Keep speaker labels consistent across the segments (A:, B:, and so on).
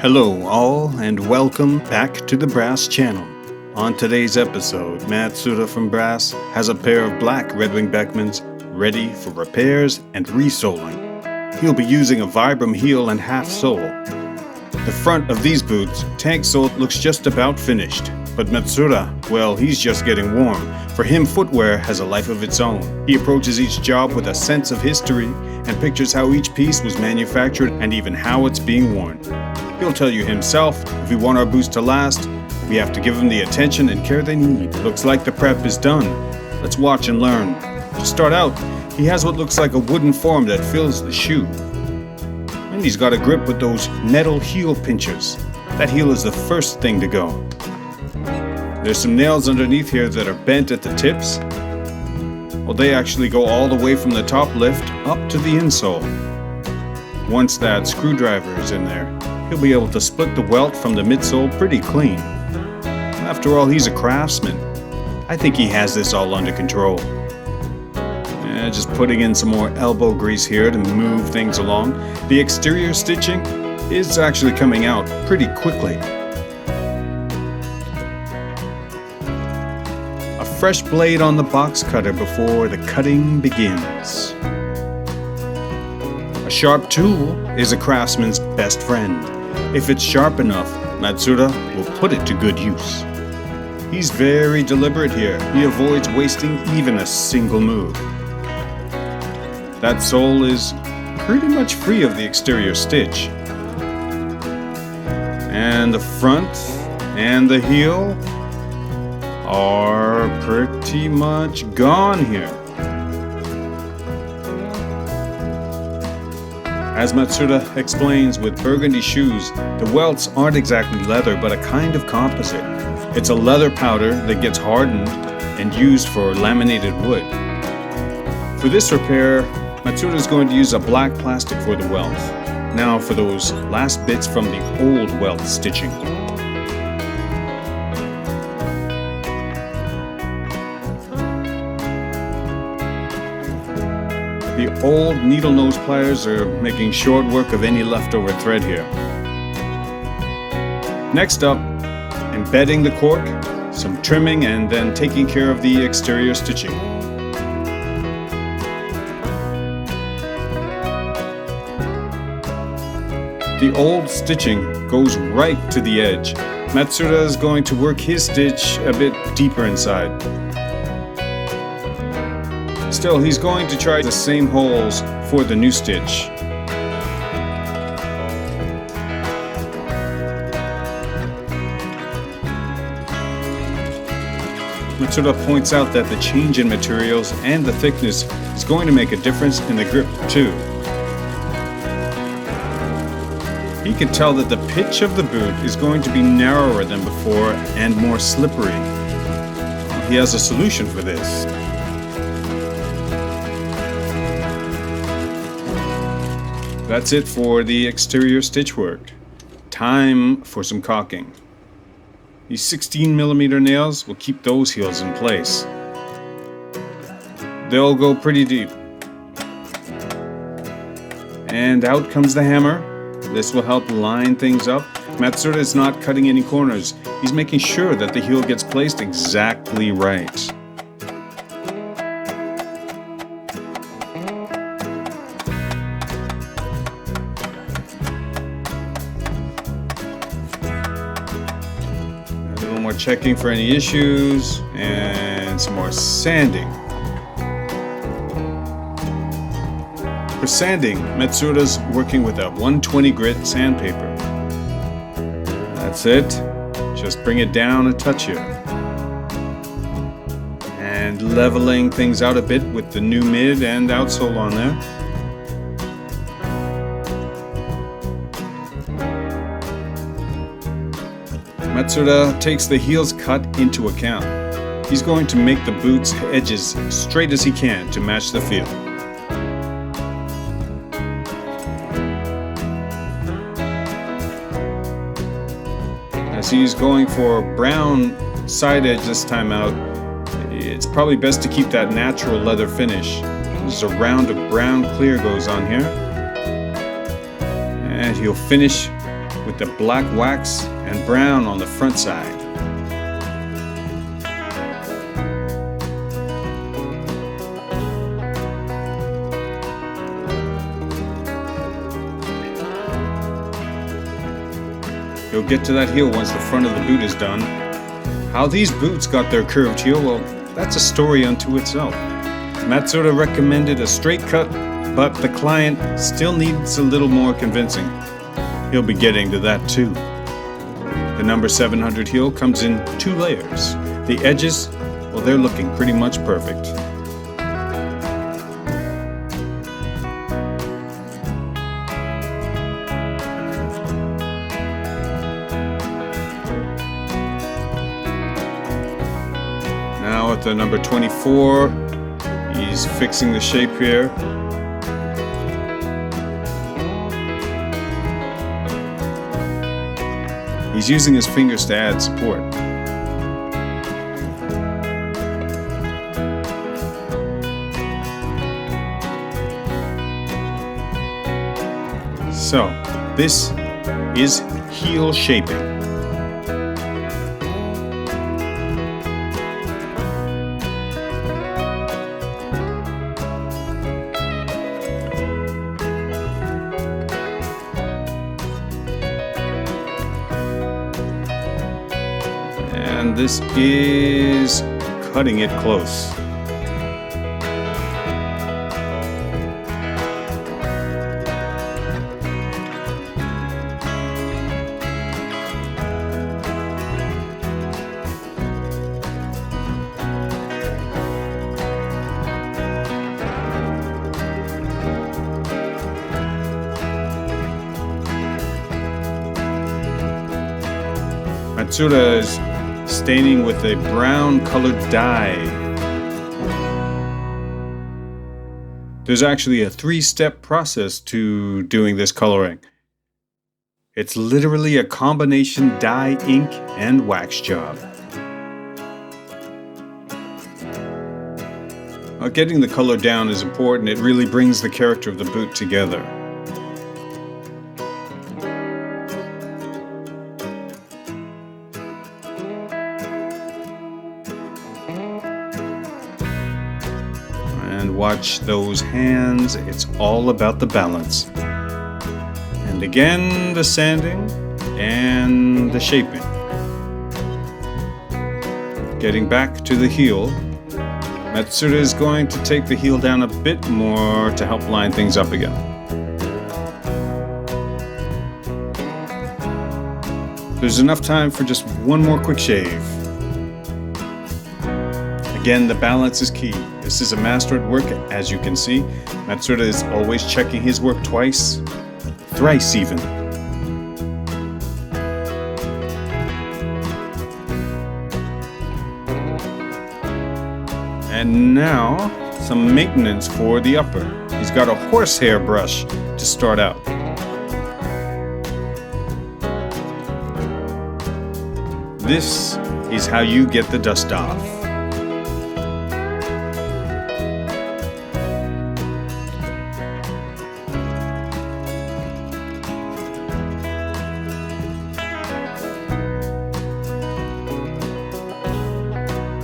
A: Hello all and welcome back to the Brass channel. On today's episode, Matsuda from Brass has a pair of black Redwing Beckmans ready for repairs and resoling. He'll be using a Vibram heel and half sole. The front of these boots, tank soled, looks just about finished, but Matsuda, well, he's just getting warm. For him, footwear has a life of its own. He approaches each job with a sense of history and pictures how each piece was manufactured and even how it's being worn. He'll tell you himself, if we want our boots to last, we have to give them the attention and care they need. Looks like the prep is done. Let's watch and learn. To start out, he has what looks like a wooden form that fills the shoe. And he's got a grip with those metal heel pinchers. That heel is the first thing to go. There's some nails underneath here that are bent at the tips. Well, they actually go all the way from the top lift up to the insole. Once that screwdriver is in there, he'll be able to split the welt from the midsole pretty clean. After all, he's a craftsman. I think he has this all under control. Just putting in some more elbow grease here to move things along. The exterior stitching is actually coming out pretty quickly. A fresh blade on the box cutter before the cutting begins. A sharp tool is a craftsman's best friend. If it's sharp enough, Matsuda will put it to good use. He's very deliberate here. He avoids wasting even a single move. That sole is pretty much free of the exterior stitch. And the front and the heel are pretty much gone here. As Matsuda explains, with burgundy shoes, the welts aren't exactly leather but a kind of composite. It's a leather powder that gets hardened and used for laminated wood. For this repair, Matsuda is going to use a black plastic for the welt. Now for those last bits from the old welt stitching. The old needle nose pliers are making short work of any leftover thread here. Next up, embedding the cork, some trimming, and then taking care of the exterior stitching. The old stitching goes right to the edge. Matsuda is going to work his stitch a bit deeper inside. Still, he's going to try the same holes for the new stitch. Matsuda points out that the change in materials and the thickness is going to make a difference in the grip too. He can tell that the pitch of the boot is going to be narrower than before and more slippery. He has a solution for this. That's it for the exterior stitch work. Time for some caulking. These 16mm nails will keep those heels in place. They'll go pretty deep. And out comes the hammer. This will help line things up. Matsuda is not cutting any corners. He's making sure that the heel gets placed exactly right. A little more checking for any issues, and some more sanding. For sanding, Matsuda's working with a 120 grit sandpaper. That's it. Just bring it down a touch here. And leveling things out a bit with the new mid and outsole on there. Matsuda takes the heel's cut into account. He's going to make the boot's edges straight as he can to match the feel. As he's going for brown side edge this time out, it's probably best to keep that natural leather finish. There's a round of brown clear goes on here. And he'll finish with with the black wax and brown on the front side. You'll get to that heel once the front of the boot is done. How these boots got their curved heel, well, that's a story unto itself. Matsuda recommended a straight cut, but the client still needs a little more convincing. He'll be getting to that too. The number 700 heel comes in 2 layers. The edges, well, they're looking pretty much perfect. Now at the number 24, he's fixing the shape here. He's using his fingers to add support. So, this is heel shaping. And this is cutting it close. Matsuda is staining with a brown colored dye. There's actually a 3-step process to doing this coloring. It's literally a combination dye, ink, and wax job. Getting the color down is important. It really brings the character of the boot together. And watch those hands, it's all about the balance. And again, the sanding and the shaping. Getting back to the heel, Matsuda is going to take the heel down a bit more to help line things up again. There's enough time for just one more quick shave. Again, the balance is key. This is a master at work, as you can see. Matsuda is always checking his work twice, thrice even. And now, some maintenance for the upper. He's got a horsehair brush to start out. This is how you get the dust off.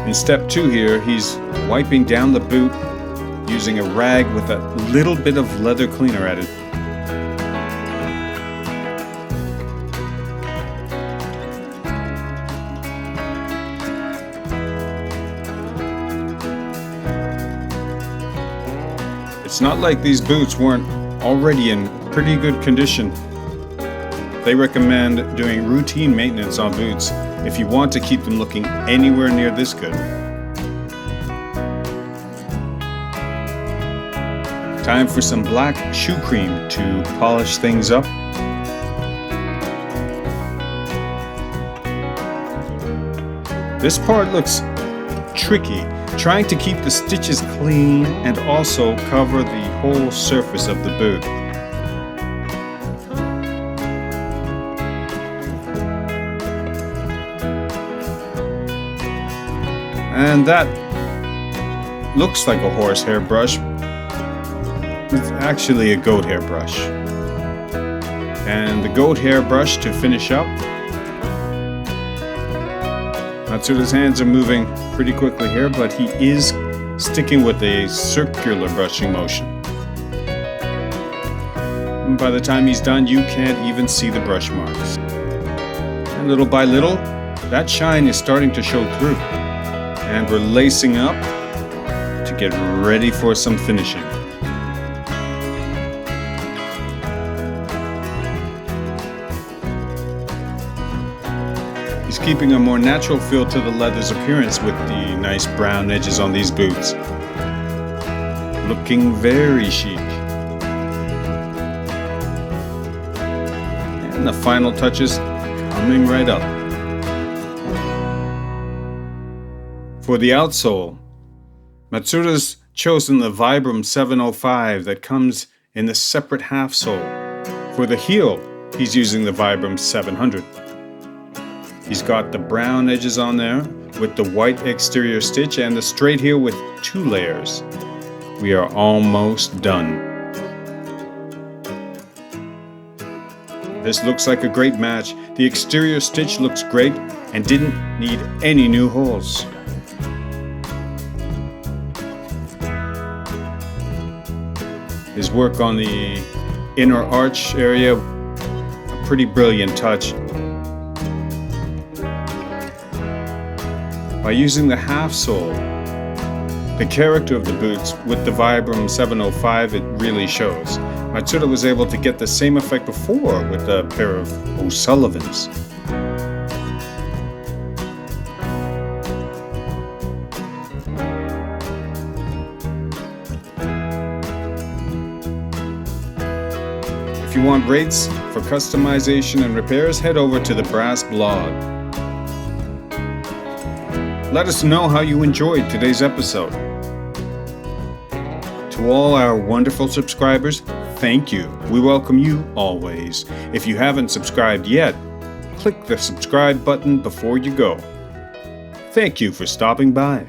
A: In step 2 here, he's wiping down the boot using a rag with a little bit of leather cleaner added. It's not like these boots weren't already in pretty good condition. They recommend doing routine maintenance on boots if you want to keep them looking anywhere near this good. Time for some black shoe cream to polish things up. This part looks tricky, trying to keep the stitches clean and also cover the whole surface of the boot. And that looks like a horsehair brush. It's actually a goat hair brush. and the goat hair brush to finish up. Matsuda's hands are moving pretty quickly here, but he is sticking with a circular brushing motion. And by the time he's done, you can't even see the brush marks. And little by little, that shine is starting to show through. And we're lacing up to get ready for some finishing. He's keeping a more natural feel to the leather's appearance with the nice brown edges on these boots. Looking very chic. And the final touches coming right up. For the outsole, Matsuda's chosen the Vibram 705 that comes in the separate half sole. For the heel, he's using the Vibram 700. He's got the brown edges on there with the white exterior stitch and the straight heel with 2 layers. We are almost done. This looks like a great match. The exterior stitch looks great and didn't need any new holes. His work on the inner arch area, a pretty brilliant touch. By using the half sole, the character of the boots with the Vibram 705, it really shows. Matsuda was able to get the same effect before with a pair of O'Sullivans. If you want rates for customization and repairs, head over to the Brass blog. Let us know how you enjoyed today's episode. To all our wonderful subscribers, thank you. We welcome you always. If you haven't subscribed yet, click the subscribe button before you go. Thank you for stopping by.